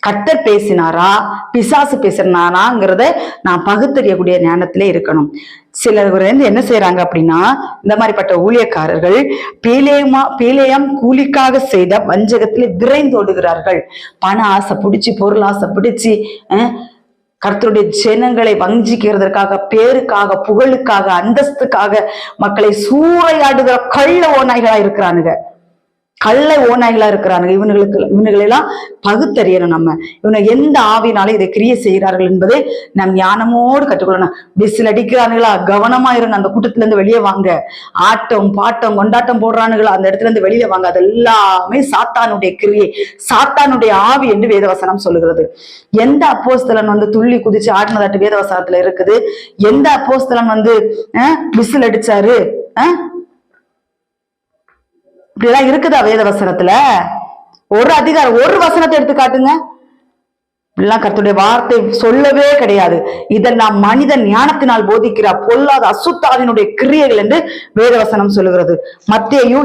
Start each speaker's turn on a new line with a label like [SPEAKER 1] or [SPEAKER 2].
[SPEAKER 1] கர்த்தர் பேசினாரா பிசாசு பேசினாராங்கிறத நான் பகுத்தறியக்கூடிய ஞானத்திலே இருக்கணும். சிலர் என்ன செய்யறாங்க அப்படின்னா, இந்த மாதிரிப்பட்ட ஊழியக்காரர்கள் பேலேயம் கூலிக்காக செய்த வஞ்சகத்திலே விரைந்தோடுகிறார்கள். பண ஆசை பிடிச்சி, பொருள் ஆசை பிடிச்சி, கர்த்தருடைய ஜனங்களை வஞ்சிக்கிறதற்காக, பேருக்காக, புகழுக்காக, அந்தஸ்துக்காக மக்களை சூறையாடுகிற கள்ள ஓநாய்களா இருக்கிறானுங்க. கள்ள ஓநாய்களா இருக்கிறானுங்க. இவனுங்களெல்லாம் பகுத்தறியணும். நம்ம இவனை எந்த ஆவினால இதை கிரியை செய்கிறார்கள் என்பதை நம் ஞானமோடு கற்றுக்கொள்ளணும். விசில் அடிக்கிறானுங்களா, கவனமா இருங்க. அந்த கூட்டத்துல இருந்து வெளியே வாங்க. ஆட்டம் பாட்டம் கொண்டாட்டம் போடுறானுங்களா, அந்த இடத்துல இருந்து வெளியே வாங்க. அது எல்லாமே சாத்தானுடைய கிரியை, சாத்தானுடைய ஆவி என்று வேதவசனம் சொல்லுகிறது. எந்த அப்போஸ்தலன் துள்ளி குதிச்சு ஆடினதாட்டு வேதவசனத்துல இருக்குது? எந்த அப்போஸ்தலன் விசில் அடிச்சாரு? இப்படிலாம் இருக்குதா வேதவசனத்துல? ஒரு அதிகாரம், ஒரு வசனத்தை எடுத்து காட்டுங்க. இப்படிலாம் கர்த்தருடைய வார்த்தை சொல்லவே கிடையாது. இதெல்லாம் மனித ஞானத்தினால் போதிக்கிற பொல்லாத அசுத்தாவினுடைய கிரியைகள் என்று வேதவசனம் சொல்லுகிறது. மத்தேயு